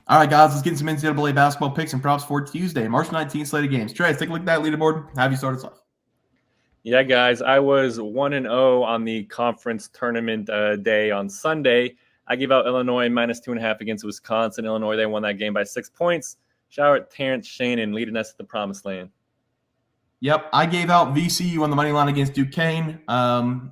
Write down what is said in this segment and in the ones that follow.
All right, guys, let's get some NCAA basketball picks and props for Tuesday, March 19th slate of games. Trey, let's take a look at that leaderboard. Have you start us off? Yeah, guys, I was 1-0 on the conference tournament day on Sunday. I gave out Illinois -2.5 against Wisconsin. Illinois, they won that game by 6 points. Shout out Terrence Shannon leading us to the promised land. Yep, I gave out VCU on the money line against Duquesne.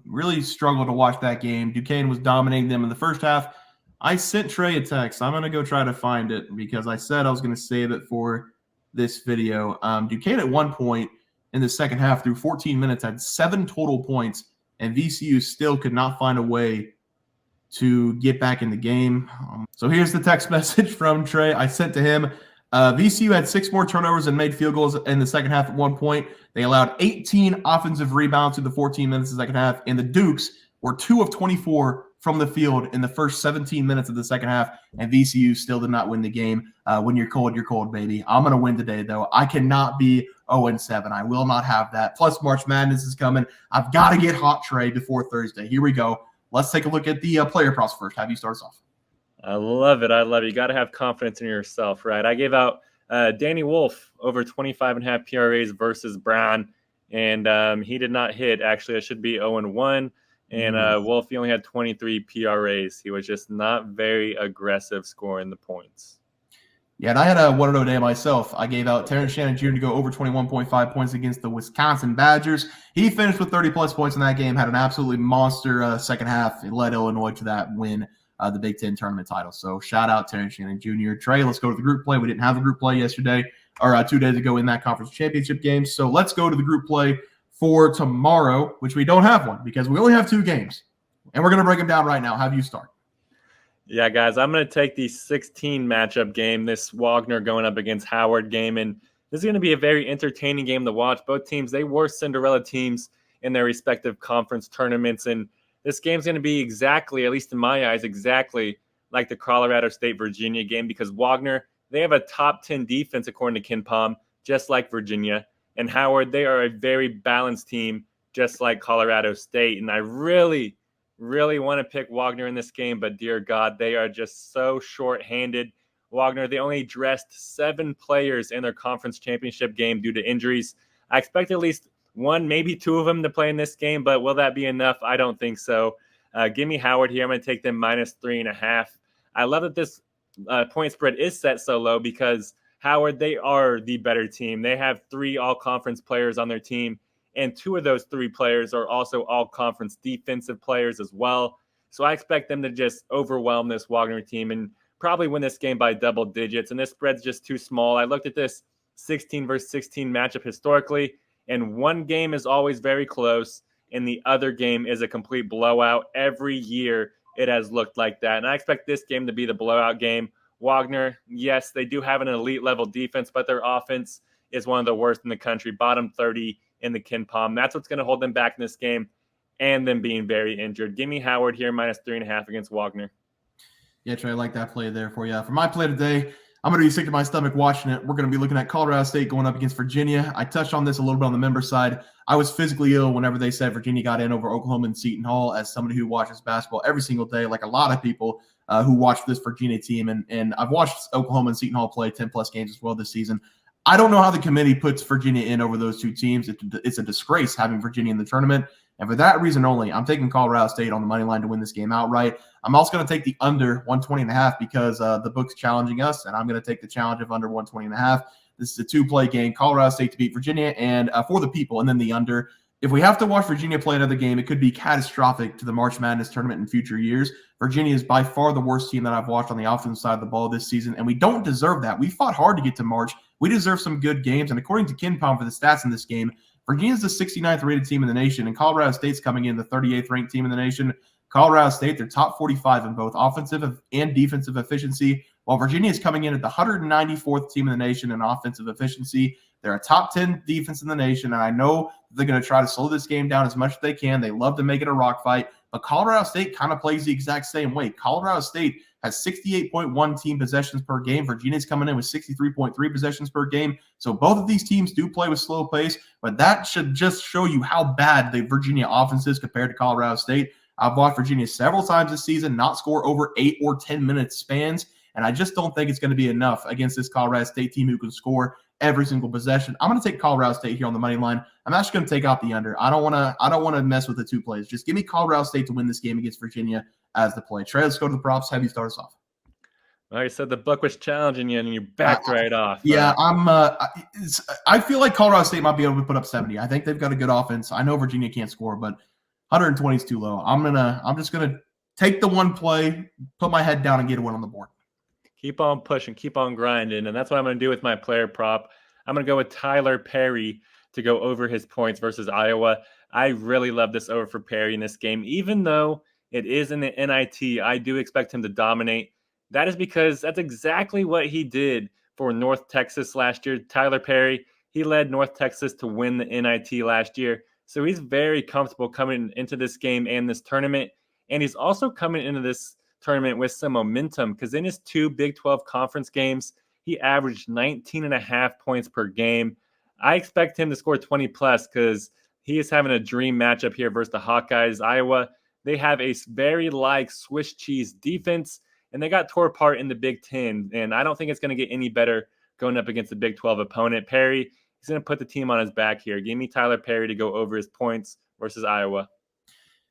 Really struggled to watch that game. Duquesne was dominating them in the first half. I sent Trey a text. I'm going to go try to find it because I said I was going to save it for this video. Duquesne at one point in the second half through 14 minutes had 7 total points, and VCU still could not find a way to get back in the game. So here's the text message from Trey. I sent to him. VCU had 6 more turnovers and made field goals in the second half at one point. They allowed 18 offensive rebounds through the 14 minutes of the second half, and the Dukes were 2 of 24 from the field in the first 17 minutes of the second half, and VCU still did not win the game. When you're cold, baby. I'm going to win today, though. I cannot be 0-7. I will not have that. Plus, March Madness is coming. I've got to get hot, Trey, before Thursday. Here we go. Let's take a look at the player props first. Have you start us off? I love it. You got to have confidence in yourself, right? I gave out Danny Wolf over 25.5 PRAs versus Brown, and he did not hit. Actually, it should be 0-1. And Wolf, he only had 23 PRAs. He was just not very aggressive scoring the points. Yeah, and I had a 1-0 day myself. I gave out Terrence Shannon Jr. to go over 21.5 points against the Wisconsin Badgers. He finished with 30-plus points in that game, had an absolutely monster second half. It led Illinois to that win, the Big Ten tournament title. So shout out Terrence Shannon Jr. Trey, let's go to the group play. We didn't have a group play yesterday or 2 days ago in that conference championship game. So let's go to the group play for tomorrow, which we don't have one because we only have 2 games. And we're going to break them down right now. Have you start? Yeah, guys, I'm going to take the 16 matchup game, this Wagner going up against Howard game. And this is going to be a very entertaining game to watch. Both teams, they were Cinderella teams in their respective conference tournaments. And this game's going to be exactly, at least in my eyes, exactly like the Colorado State-Virginia game because Wagner, they have a top 10 defense according to KenPom, just like Virginia. And Howard, they are a very balanced team, just like Colorado State. And I really want to pick Wagner in this game, but dear God, they are just so short-handed. Wagner, they only dressed 7 players in their conference championship game due to injuries. I expect at least 1, maybe 2 of them to play in this game, but will that be enough? I don't think so. Give me Howard here. I'm going to take them -3.5. I love that this point spread is set so low because Howard, they are the better team. They have 3 all-conference players on their team, and 2 of those 3 players are also all-conference defensive players as well. So I expect them to just overwhelm this Wagner team and probably win this game by double digits. And this spread's just too small. I looked at this 16 versus 16 matchup historically, and one game is always very close, and the other game is a complete blowout. Every year it has looked like that. And I expect this game to be the blowout game. Wagner, yes, they do have an elite-level defense, but their offense is one of the worst in the country, bottom 30 in the KenPom. That's what's going to hold them back in this game and them being very injured. Give me Howard here, -3.5 against Wagner. Yeah, Trey, I like that play there for you. For my play today, I'm going to be sick to my stomach watching it. We're going to be looking at Colorado State going up against Virginia. I touched on this a little bit on the member side. I was physically ill whenever they said Virginia got in over Oklahoma and Seton Hall as somebody who watches basketball every single day, like a lot of people who watch this Virginia team. And I've watched Oklahoma and Seton Hall play 10-plus games as well this season. I don't know how the committee puts Virginia in over those 2 teams. It's a disgrace having Virginia in the tournament. And for that reason only, I'm taking Colorado State on the money line to win this game outright. I'm also going to take the under 120.5 because the book's challenging us, and I'm going to take the challenge of under 120.5. This is a 2-play game, Colorado State to beat Virginia, and for the people, and then the under. If we have to watch Virginia play another game, it could be catastrophic to the March Madness tournament in future years. Virginia is by far the worst team that I've watched on the offensive side of the ball this season, and we don't deserve that. We fought hard to get to March. We deserve some good games, and according to KenPom for the stats in this game, Virginia is the 69th rated team in the nation, and Colorado State's coming in the 38th ranked team in the nation. Colorado State, they're top 45 in both offensive and defensive efficiency, while Virginia is coming in at the 194th team in the nation in offensive efficiency. They're a top 10 defense in the nation, and I know they're going to try to slow this game down as much as they can. They love to make it a rock fight, but Colorado State kind of plays the exact same way. Colorado State has 68.1 team possessions per game. Virginia's coming in with 63.3 possessions per game. So both of these teams do play with slow pace, but that should just show you how bad the Virginia offense is compared to Colorado State. I've watched Virginia several times this season not score over 8 or 10 minute spans, and I just don't think it's going to be enough against this Colorado State team who can score every single possession. I'm going to take Colorado State here on the money line. I'm actually going to take out the under. I don't want to mess with the two plays. Just give me Colorado State to win this game against Virginia as the play. Trey, let's go to the props. Have you start us off? Well, you said the book was challenging you, and you backed right off. Yeah, I feel like Colorado State might be able to put up 70. I think they've got a good offense. I know Virginia can't score, but 120 is too low. I'm just gonna take the one play, put my head down, and get a win on the board. Keep on pushing, keep on grinding, and that's what I'm going to do with my player prop. I'm going to go with Tylor Perry to go over his points versus Iowa. I really love this over for Perry in this game. Even though it is in the NIT, I do expect him to dominate. That is because that's exactly what he did for North Texas last year. Tylor Perry, he led North Texas to win the NIT last year. So he's very comfortable coming into this game and this tournament. And he's also coming into this tournament with some momentum because in his 2 Big 12 conference games, he averaged 19.5 points per game. I expect him to score 20 plus because he is having a dream matchup here versus the Hawkeyes. Iowa, they have a very Swiss cheese defense, and they got tore apart in the Big 10. And I don't think it's going to get any better going up against the Big 12 opponent. Perry, he's going to put the team on his back here. Give me Tylor Perry to go over his points versus Iowa.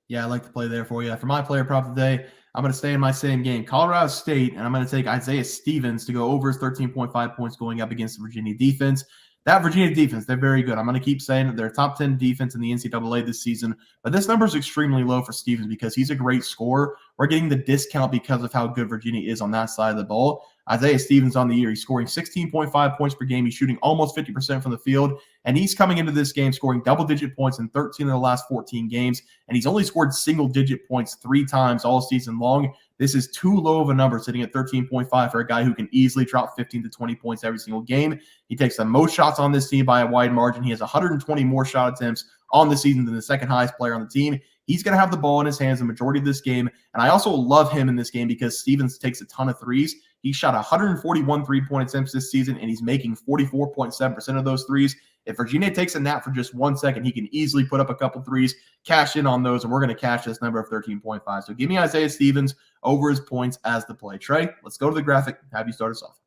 Yeah, I like to play there for you. For my player prop today, I'm going to stay in my same game, Colorado State, and I'm going to take Isaiah Stevens to go over his 13.5 points going up against the Virginia defense. That Virginia defense, they're very good. I'm going to keep saying that they're a top 10 defense in the NCAA this season, but this number is extremely low for Stevens because he's a great scorer. We're getting the discount because of how good Virginia is on that side of the ball. Isaiah Stevens on the year, he's scoring 16.5 points per game. He's shooting almost 50% from the field, and he's coming into this game scoring double-digit points in 13 of the last 14 games, and he's only scored single-digit points 3 times all season long. This is too low of a number, sitting at 13.5 for a guy who can easily drop 15 to 20 points every single game. He takes the most shots on this team by a wide margin. He has 120 more shot attempts on the season than the second highest player on the team. He's going to have the ball in his hands the majority of this game, and I also love him in this game because Stevens takes a ton of threes. He shot 141 three-point attempts this season, and he's making 44.7% of those threes. If Virginia takes a nap for just 1 second, he can easily put up a couple threes, cash in on those, and we're going to cash this number of 13.5. So give me Isaiah Stevens over his points as the play. Trey, let's go to the graphic. Have you start us off?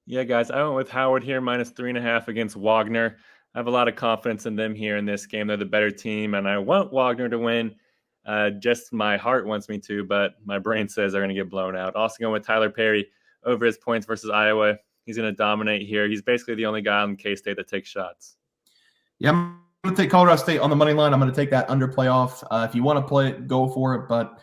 Yeah, guys, I went with Howard here, minus 3.5 against Wagner. I have a lot of confidence in them here in this game. They're the better team, and I want Wagner to win. Just my heart wants me to, but my brain says they're going to get blown out. Also going with Tylor Perry over his points versus Iowa. He's going to dominate here. He's basically the only guy on K-State that takes shots. Yeah, I'm going to take Colorado State on the money line. I'm going to take that under playoff. If you want to play it, go for it. But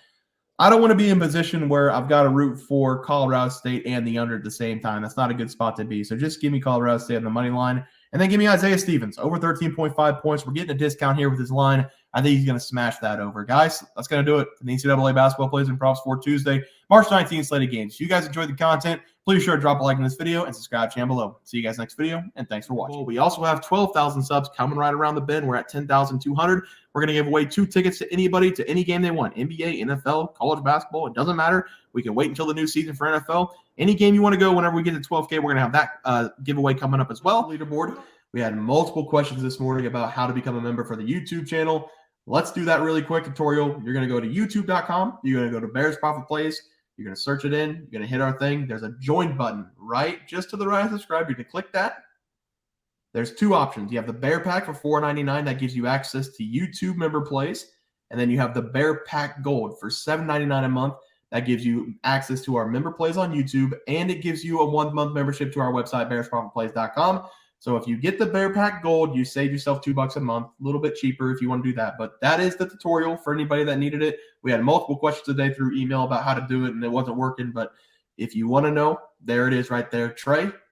I don't want to be in a position where I've got to root for Colorado State and the under at the same time. That's not a good spot to be. So just give me Colorado State on the money line. And then give me Isaiah Stevens over 13.5 points. We're getting a discount here with his line. I think he's going to smash that over. Guys, that's going to do it for the NCAA Basketball Plays and Props for Tuesday, March 19th slated games. If you guys enjoyed the content, please sure to drop a like in this video and subscribe channel below. See you guys next video, and thanks for watching. We also have 12,000 subs coming right around the bend. We're at 10,200. We're going to give away 2 tickets to anybody to any game they want, NBA, NFL, college basketball. It doesn't matter. We can wait until the new season for NFL. Any game you want to go, whenever we get to 12K, we're going to have that giveaway coming up as well. Leaderboard. We had multiple questions this morning about how to become a member for the YouTube channel. Let's do that really quick tutorial. You're going to go to youtube.com. You're going to go to Bears Profit Plays. You're going to search it in. You're going to hit our thing. There's a join button right just to the right of subscribe. You can click that. There's 2 options. You have the Bear Pack for $4.99. That gives you access to YouTube member plays. And then you have the Bear Pack Gold for $7.99 a month. That gives you access to our member plays on YouTube. And it gives you a 1-month membership to our website, bearsprofitplays.com. So if you get the Bear Pack Gold, you save yourself $2 a month, a little bit cheaper if you want to do that. But that is the tutorial for anybody that needed it. We had multiple questions today through email about how to do it, and it wasn't working. But if you want to know, there it is right there. Trey,